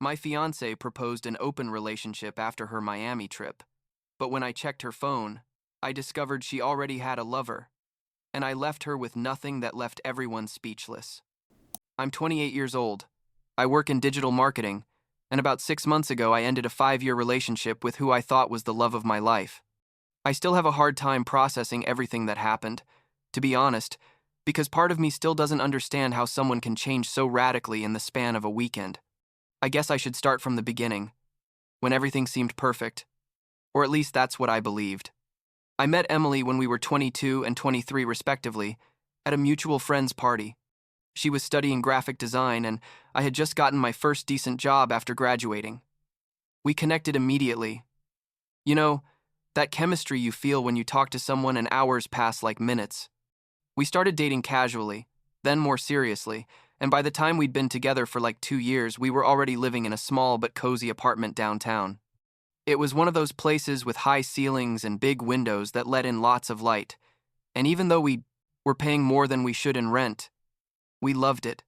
My fiancée proposed an open relationship after her Miami trip, but when I checked her phone, I discovered she already had a lover, and I left her with nothing that left everyone speechless. I'm 28 years old. I work in digital marketing, and about 6 months ago I ended a 5-year relationship with who I thought was the love of my life. I still have a hard time processing everything that happened, to be honest, because part of me still doesn't understand how someone can change so radically in the span of a weekend. I guess I should start from the beginning, when everything seemed perfect, or at least that's what I believed. I met Emily when we were 22 and 23 respectively, at a mutual friend's party. She was studying graphic design, and I had just gotten my first decent job after graduating. We connected immediately. You know, that chemistry you feel when you talk to someone and hours pass like minutes. We started dating casually, then more seriously, and by the time we'd been together for like 2 years, we were already living in a small but cozy apartment downtown. It was one of those places with high ceilings and big windows that let in lots of light, and even though we were paying more than we should in rent, we loved it.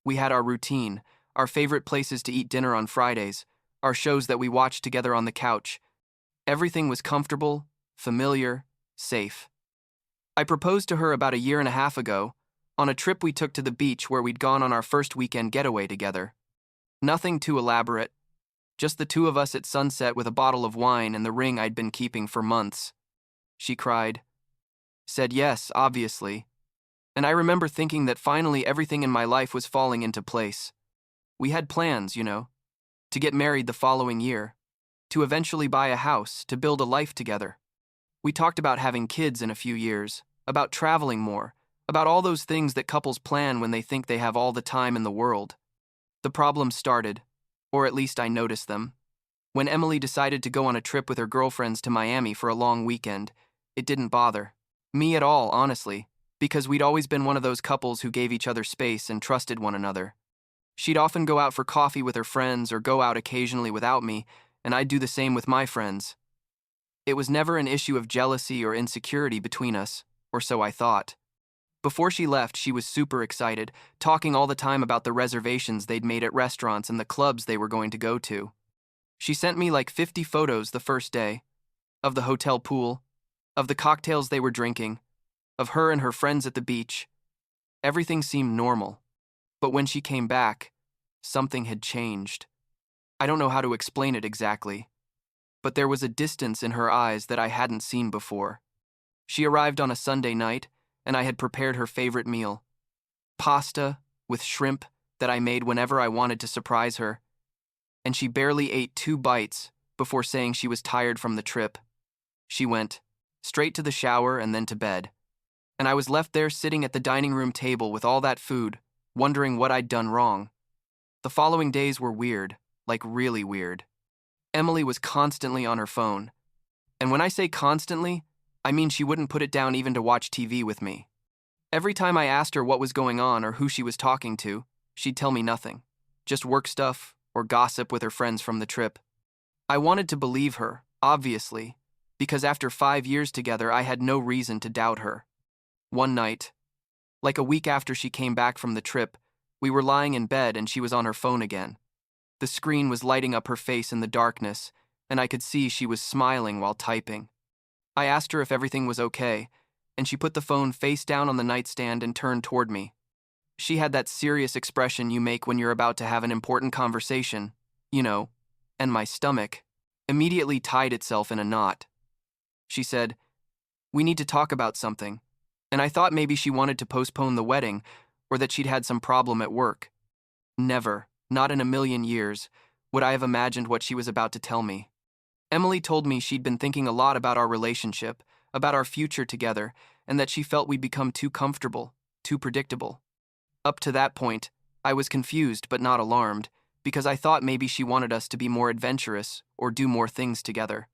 We had our routine, our favorite places to eat dinner on Fridays, our shows that we watched together on the couch. Everything was comfortable, familiar, safe. I proposed to her about a year and a half ago, on a trip we took to the beach where we'd gone on our first weekend getaway together. Nothing too elaborate, just the two of us at sunset with a bottle of wine and the ring I'd been keeping for months. She cried. Said yes, obviously. And I remember thinking that finally everything in my life was falling into place. We had plans, to get married the following year, to eventually buy a house, to build a life together. We talked about having kids in a few years, about traveling more, about all those things that couples plan when they think they have all the time in the world. The problems started, or at least I noticed them. When Emily decided to go on a trip with her girlfriends to Miami for a long weekend, it didn't bother me at all, honestly, because we'd always been one of those couples who gave each other space and trusted one another. She'd often go out for coffee with her friends or go out occasionally without me, and I'd do the same with my friends. It was never an issue of jealousy or insecurity between us, or so I thought. Before she left, she was super excited, talking all the time about the reservations they'd made at restaurants and the clubs they were going to go to. She sent me like 50 photos the first day, of the hotel pool, of the cocktails they were drinking, of her and her friends at the beach. Everything seemed normal, but when she came back, something had changed. I don't know how to explain it exactly, but there was a distance in her eyes that I hadn't seen before. She arrived on a Sunday night, and I had prepared her favorite meal, pasta with shrimp that I made whenever I wanted to surprise her, and she barely ate 2 bites before saying she was tired from the trip. She went straight to the shower and then to bed, and I was left there sitting at the dining room table with all that food, wondering what I'd done wrong. The following days were weird, like really weird. Emily was constantly on her phone, and when I say constantly, I mean she wouldn't put it down even to watch TV with me. Every time I asked her what was going on or who she was talking to, she'd tell me nothing, just work stuff or gossip with her friends from the trip. I wanted to believe her, obviously, because after 5 years together I had no reason to doubt her. One night, like a week after she came back from the trip, we were lying in bed and she was on her phone again. The screen was lighting up her face in the darkness, and I could see she was smiling while typing. I asked her if everything was okay, and she put the phone face down on the nightstand and turned toward me. She had that serious expression you make when you're about to have an important conversation, and my stomach immediately tied itself in a knot. She said, "We need to talk about something," and I thought maybe she wanted to postpone the wedding or that she'd had some problem at work. Never, not in a million years, would I have imagined what she was about to tell me. Emily told me she'd been thinking a lot about our relationship, about our future together, and that she felt we'd become too comfortable, too predictable. Up to that point, I was confused but not alarmed, because I thought maybe she wanted us to be more adventurous or do more things together.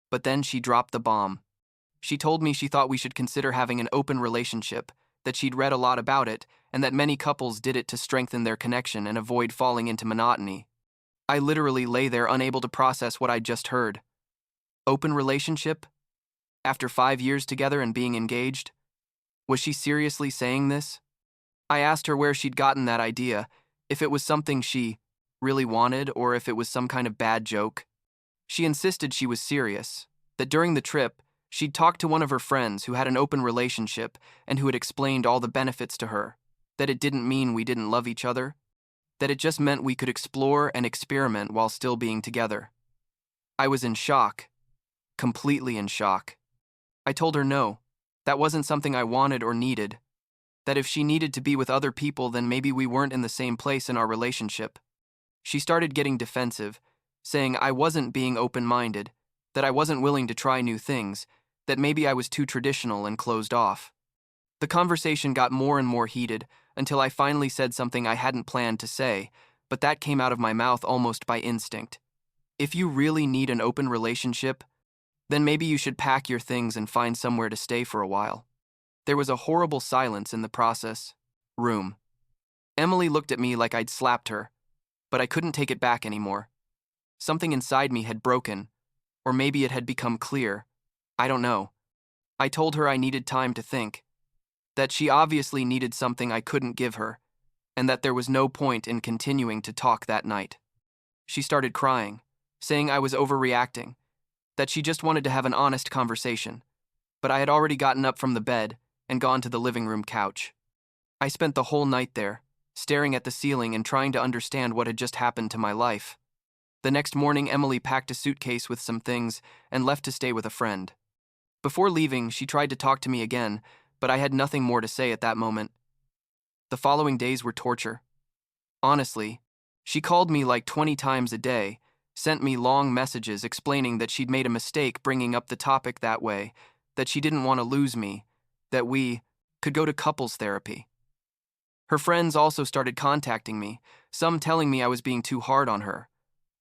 But then she dropped the bomb. She told me she thought we should consider having an open relationship, that she'd read a lot about it, and that many couples did it to strengthen their connection and avoid falling into monotony. I literally lay there unable to process what I'd just heard. Open relationship? After 5 years together and being engaged? Was she seriously saying this? I asked her where she'd gotten that idea, if it was something she really wanted or if it was some kind of bad joke. She insisted she was serious, that during the trip, she'd talked to one of her friends who had an open relationship and who had explained all the benefits to her, that it didn't mean we didn't love each other, that it just meant we could explore and experiment while still being together. I was in shock, completely in shock. I told her no, that wasn't something I wanted or needed, that if she needed to be with other people, then maybe we weren't in the same place in our relationship. She started getting defensive, saying I wasn't being open-minded, that I wasn't willing to try new things, that maybe I was too traditional and closed off. The conversation got more and more heated until I finally said something I hadn't planned to say, but that came out of my mouth almost by instinct. If you really need an open relationship, then maybe you should pack your things and find somewhere to stay for a while. There was a horrible silence in the process. Room. Emily looked at me like I'd slapped her, but I couldn't take it back anymore. Something inside me had broken, or maybe it had become clear. I don't know. I told her I needed time to think, that she obviously needed something I couldn't give her, and that there was no point in continuing to talk that night. She started crying, saying I was overreacting, that she just wanted to have an honest conversation, but I had already gotten up from the bed and gone to the living room couch. I spent the whole night there, staring at the ceiling and trying to understand what had just happened to my life. The next morning, Emily packed a suitcase with some things and left to stay with a friend. Before leaving, she tried to talk to me again, but I had nothing more to say at that moment. The following days were torture. Honestly, she called me like 20 times a day, sent me long messages explaining that she'd made a mistake bringing up the topic that way, that she didn't want to lose me, that we could go to couples therapy. Her friends also started contacting me, some telling me I was being too hard on her,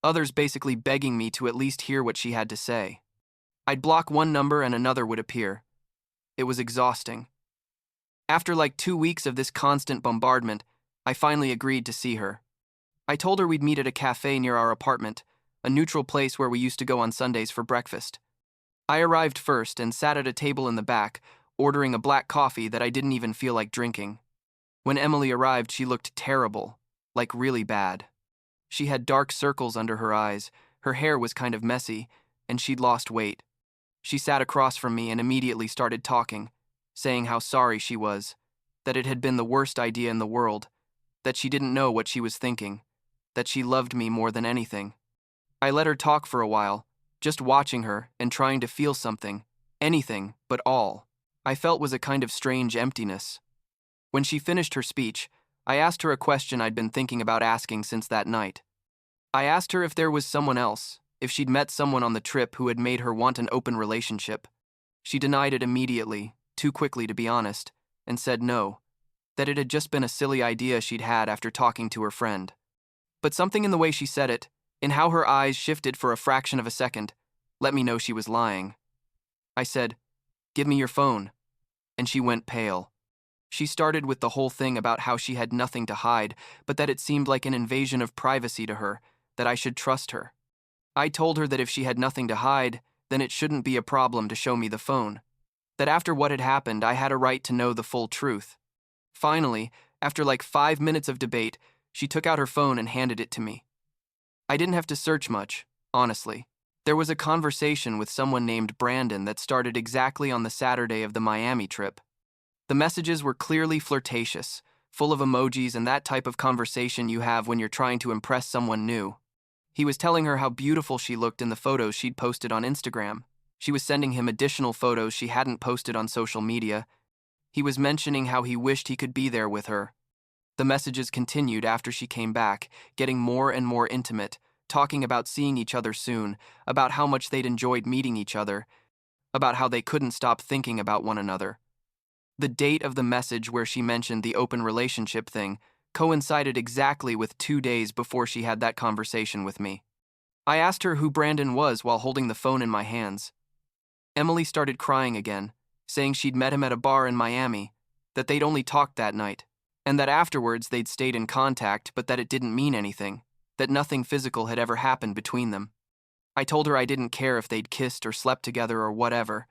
others basically begging me to at least hear what she had to say. I'd block one number and another would appear. It was exhausting. After like 2 weeks of this constant bombardment, I finally agreed to see her. I told her we'd meet at a cafe near our apartment, a neutral place where we used to go on Sundays for breakfast. I arrived first and sat at a table in the back, ordering a black coffee that I didn't even feel like drinking. When Emily arrived, she looked terrible, like really bad. She had dark circles under her eyes, her hair was kind of messy, and she'd lost weight. She sat across from me and immediately started talking, saying how sorry she was, that it had been the worst idea in the world, that she didn't know what she was thinking, that she loved me more than anything. I let her talk for a while, just watching her and trying to feel something, anything but all I felt was a kind of strange emptiness. When she finished her speech, I asked her a question I'd been thinking about asking since that night. I asked her if there was someone else, if she'd met someone on the trip who had made her want an open relationship. She denied it immediately, too quickly to be honest, and said no, that it had just been a silly idea she'd had after talking to her friend. But something in the way she said it, in how her eyes shifted for a fraction of a second, let me know she was lying. I said, "Give me your phone," and she went pale. She started with the whole thing about how she had nothing to hide, but that it seemed like an invasion of privacy to her, that I should trust her. I told her that if she had nothing to hide, then it shouldn't be a problem to show me the phone. That after what had happened, I had a right to know the full truth. Finally, after like 5 minutes of debate, she took out her phone and handed it to me. I didn't have to search much, honestly. There was a conversation with someone named Brandon that started exactly on the Saturday of the Miami trip. The messages were clearly flirtatious, full of emojis and that type of conversation you have when you're trying to impress someone new. He was telling her how beautiful she looked in the photos she'd posted on Instagram. She was sending him additional photos she hadn't posted on social media. He was mentioning how he wished he could be there with her. The messages continued after she came back, getting more and more intimate, talking about seeing each other soon, about how much they'd enjoyed meeting each other, about how they couldn't stop thinking about one another. The date of the message where she mentioned the open relationship thing coincided exactly with 2 days before she had that conversation with me. I asked her who Brandon was while holding the phone in my hands. Emily started crying again, saying she'd met him at a bar in Miami, that they'd only talked that night, and that afterwards they'd stayed in contact but that it didn't mean anything, that nothing physical had ever happened between them. I told her I didn't care if they'd kissed or slept together or whatever,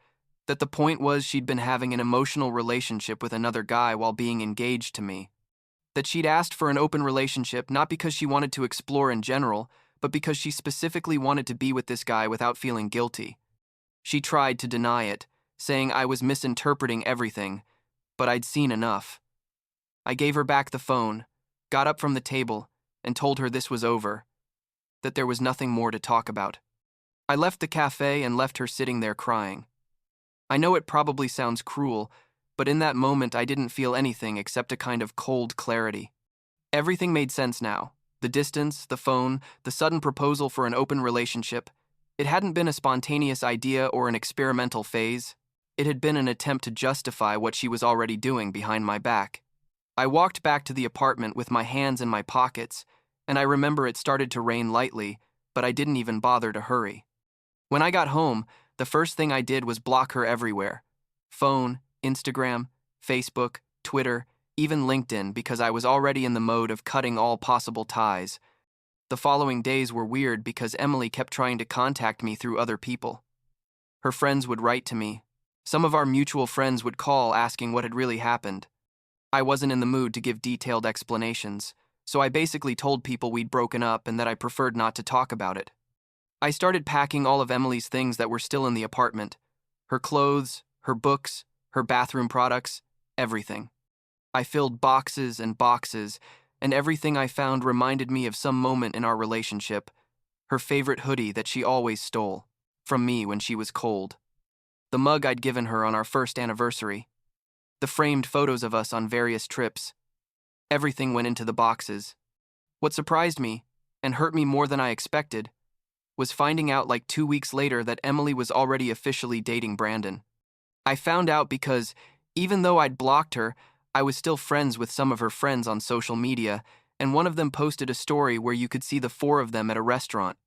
that the point was she'd been having an emotional relationship with another guy while being engaged to me. That she'd asked for an open relationship not because she wanted to explore in general, but because she specifically wanted to be with this guy without feeling guilty. She tried to deny it, saying I was misinterpreting everything, but I'd seen enough. I gave her back the phone, got up from the table, and told her this was over, that there was nothing more to talk about. I left the cafe and left her sitting there crying. I know it probably sounds cruel, but in that moment I didn't feel anything except a kind of cold clarity. Everything made sense now. The distance, the phone, the sudden proposal for an open relationship. It hadn't been a spontaneous idea or an experimental phase. It had been an attempt to justify what she was already doing behind my back. I walked back to the apartment with my hands in my pockets, and I remember it started to rain lightly, but I didn't even bother to hurry. When I got home, the first thing I did was block her everywhere. Phone, Instagram, Facebook, Twitter, even LinkedIn, because I was already in the mode of cutting all possible ties. The following days were weird because Emily kept trying to contact me through other people. Her friends would write to me. Some of our mutual friends would call asking what had really happened. I wasn't in the mood to give detailed explanations, so I basically told people we'd broken up and that I preferred not to talk about it. I started packing all of Emily's things that were still in the apartment. Her clothes, her books, her bathroom products, everything. I filled boxes and boxes, and everything I found reminded me of some moment in our relationship. Her favorite hoodie that she always stole from me when she was cold. The mug I'd given her on our first anniversary. The framed photos of us on various trips. Everything went into the boxes. What surprised me, and hurt me more than I expected, was finding out like 2 weeks later that Emily was already officially dating Brandon. I found out because, even though I'd blocked her, I was still friends with some of her friends on social media, and one of them posted a story where you could see the four of them at a restaurant.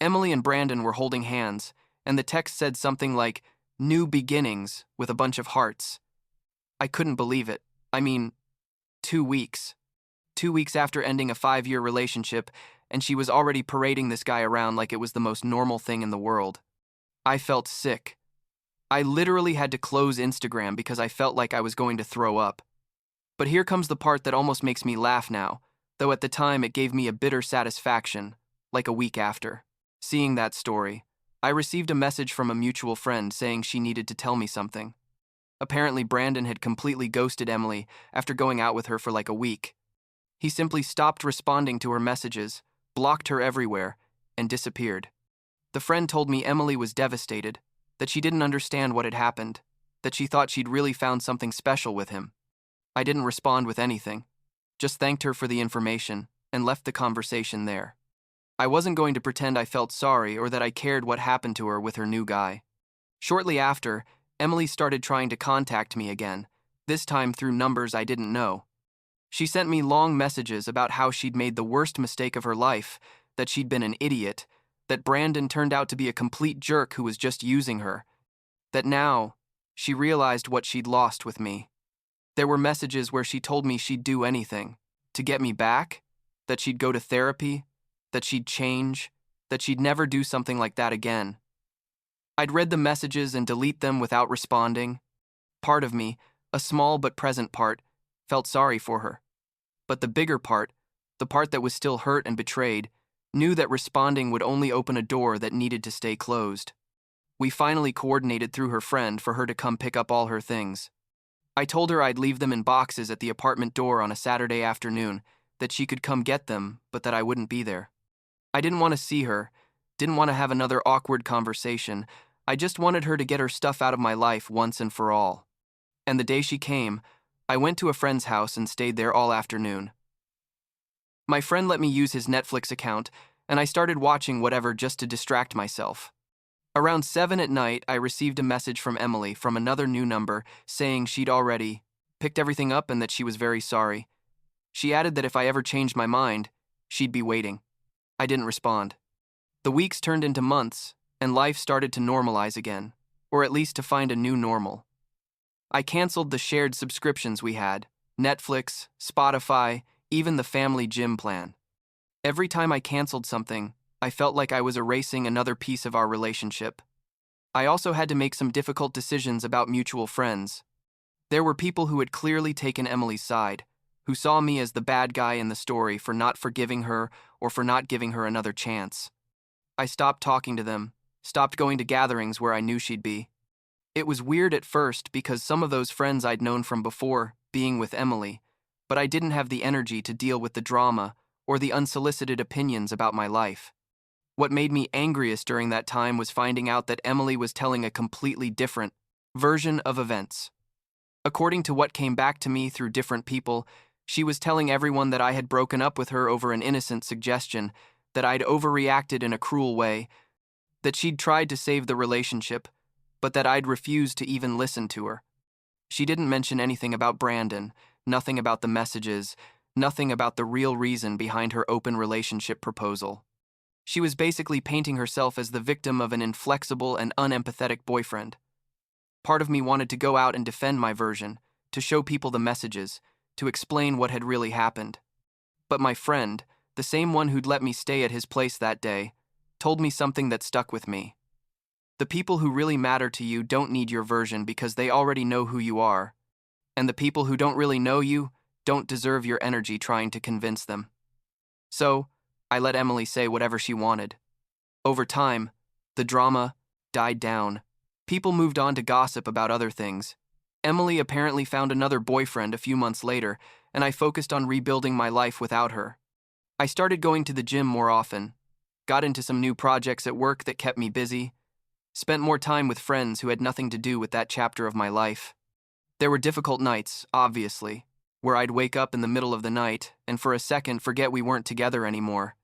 Emily and Brandon were holding hands, and the text said something like, "New beginnings," with a bunch of hearts. I couldn't believe it. 2 weeks. 2 weeks after ending a 5-year relationship, and she was already parading this guy around like it was the most normal thing in the world. I felt sick. I literally had to close Instagram because I felt like I was going to throw up. But here comes the part that almost makes me laugh now, though at the time it gave me a bitter satisfaction, like a week after. Seeing that story, I received a message from a mutual friend saying she needed to tell me something. Apparently Brandon had completely ghosted Emily after going out with her for like a week. He simply stopped responding to her messages, blocked her everywhere, and disappeared. The friend told me Emily was devastated, that she didn't understand what had happened, that she thought she'd really found something special with him. I didn't respond with anything, just thanked her for the information, and left the conversation there. I wasn't going to pretend I felt sorry or that I cared what happened to her with her new guy. Shortly after, Emily started trying to contact me again, this time through numbers I didn't know. She sent me long messages about how she'd made the worst mistake of her life, that she'd been an idiot, that Brandon turned out to be a complete jerk who was just using her, that now she realized what she'd lost with me. There were messages where she told me she'd do anything to get me back, that she'd go to therapy, that she'd change, that she'd never do something like that again. I'd read the messages and delete them without responding. Part of me, a small but present part, felt sorry for her. But the bigger part, the part that was still hurt and betrayed, knew that responding would only open a door that needed to stay closed. We finally coordinated through her friend for her to come pick up all her things. I told her I'd leave them in boxes at the apartment door on a Saturday afternoon, that she could come get them, but that I wouldn't be there. I didn't want to see her, didn't want to have another awkward conversation. I just wanted her to get her stuff out of my life once and for all. And the day she came, I went to a friend's house and stayed there all afternoon. My friend let me use his Netflix account, and I started watching whatever just to distract myself. Around 7 at night, I received a message from Emily from another new number saying she'd already picked everything up and that she was very sorry. She added that if I ever changed my mind, she'd be waiting. I didn't respond. The weeks turned into months, and life started to normalize again, or at least to find a new normal. I canceled the shared subscriptions we had, Netflix, Spotify, even the family gym plan. Every time I canceled something, I felt like I was erasing another piece of our relationship. I also had to make some difficult decisions about mutual friends. There were people who had clearly taken Emily's side, who saw me as the bad guy in the story for not forgiving her or for not giving her another chance. I stopped talking to them, stopped going to gatherings where I knew she'd be. It was weird at first because some of those friends I'd known from before, being with Emily, but I didn't have the energy to deal with the drama or the unsolicited opinions about my life. What made me angriest during that time was finding out that Emily was telling a completely different version of events. According to what came back to me through different people, she was telling everyone that I had broken up with her over an innocent suggestion, that I'd overreacted in a cruel way, that she'd tried to save the relationship, but that I'd refused to even listen to her. She didn't mention anything about Brandon, nothing about the messages, nothing about the real reason behind her open relationship proposal. She was basically painting herself as the victim of an inflexible and unempathetic boyfriend. Part of me wanted to go out and defend my version, to show people the messages, to explain what had really happened. But my friend, the same one who'd let me stay at his place that day, told me something that stuck with me. The people who really matter to you don't need your version because they already know who you are, and the people who don't really know you don't deserve your energy trying to convince them. So, I let Emily say whatever she wanted. Over time, the drama died down. People moved on to gossip about other things. Emily apparently found another boyfriend a few months later, and I focused on rebuilding my life without her. I started going to the gym more often, got into some new projects at work that kept me busy, spent more time with friends who had nothing to do with that chapter of my life. There were difficult nights, obviously, where I'd wake up in the middle of the night and for a second forget we weren't together anymore,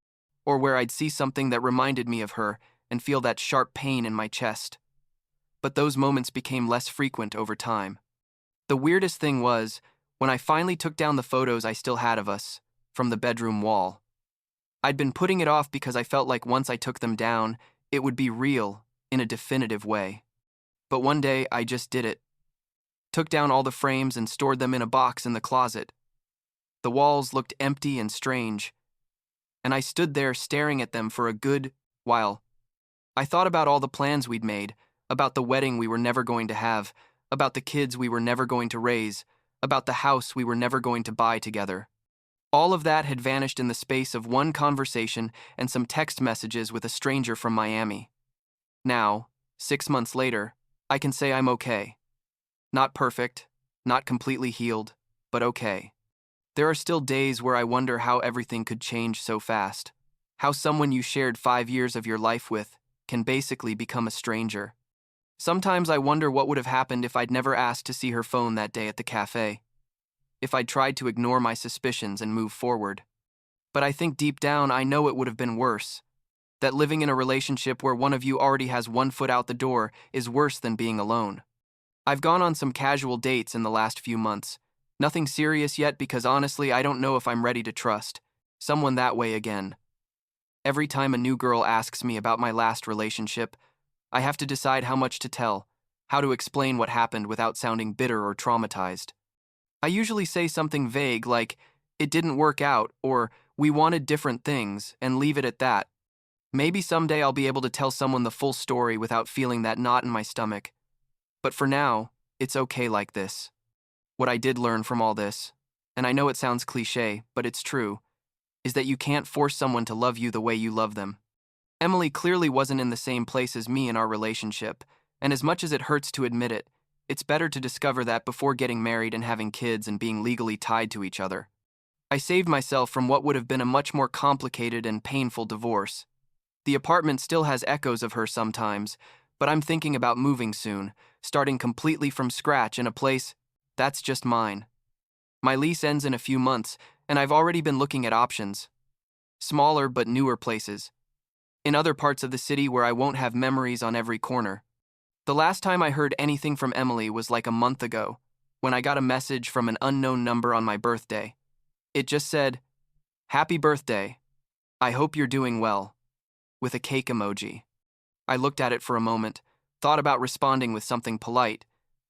or where I'd see something that reminded me of her and feel that sharp pain in my chest. But those moments became less frequent over time. The weirdest thing was, when I finally took down the photos I still had of us, from the bedroom wall. I'd been putting it off because I felt like once I took them down, it would be real, in a definitive way. But one day, I just did it. Took down all the frames and stored them in a box in the closet. The walls looked empty and strange, and I stood there staring at them for a good while. I thought about all the plans we'd made, about the wedding we were never going to have, about the kids we were never going to raise, about the house we were never going to buy together. All of that had vanished in the space of one conversation and some text messages with a stranger from Miami. Now, 6 months later, I can say I'm okay. Not perfect, not completely healed, but okay. There are still days where I wonder how everything could change so fast. How someone you shared 5 years of your life with can basically become a stranger. Sometimes I wonder what would have happened if I'd never asked to see her phone that day at the cafe. If I'd tried to ignore my suspicions and move forward. But I think deep down I know it would have been worse. That living in a relationship where one of you already has one foot out the door is worse than being alone. I've gone on some casual dates in the last few months. Nothing serious yet because honestly I don't know if I'm ready to trust someone that way again. Every time a new girl asks me about my last relationship, I have to decide how much to tell, how to explain what happened without sounding bitter or traumatized. I usually say something vague like, it didn't work out, or we wanted different things, and leave it at that. Maybe someday I'll be able to tell someone the full story without feeling that knot in my stomach. But for now, it's okay like this. What I did learn from all this, and I know it sounds cliché, but it's true, is that you can't force someone to love you the way you love them. Emily clearly wasn't in the same place as me in our relationship, and as much as it hurts to admit it, it's better to discover that before getting married and having kids and being legally tied to each other. I saved myself from what would have been a much more complicated and painful divorce. The apartment still has echoes of her sometimes, but I'm thinking about moving soon, starting completely from scratch in a place that's just mine. My lease ends in a few months, and I've already been looking at options. Smaller but newer places. In other parts of the city where I won't have memories on every corner. The last time I heard anything from Emily was like a month ago, when I got a message from an unknown number on my birthday. It just said, "Happy birthday. I hope you're doing well," with a cake emoji. I looked at it for a moment, thought about responding with something polite,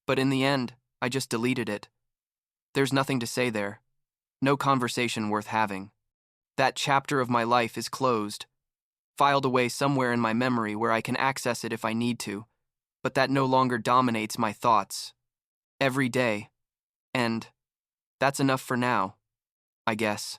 but in the end, I just deleted it. There's nothing to say there. No conversation worth having. That chapter of my life is closed, filed away somewhere in my memory where I can access it if I need to, but that no longer dominates my thoughts every day. And that's enough for now. I guess.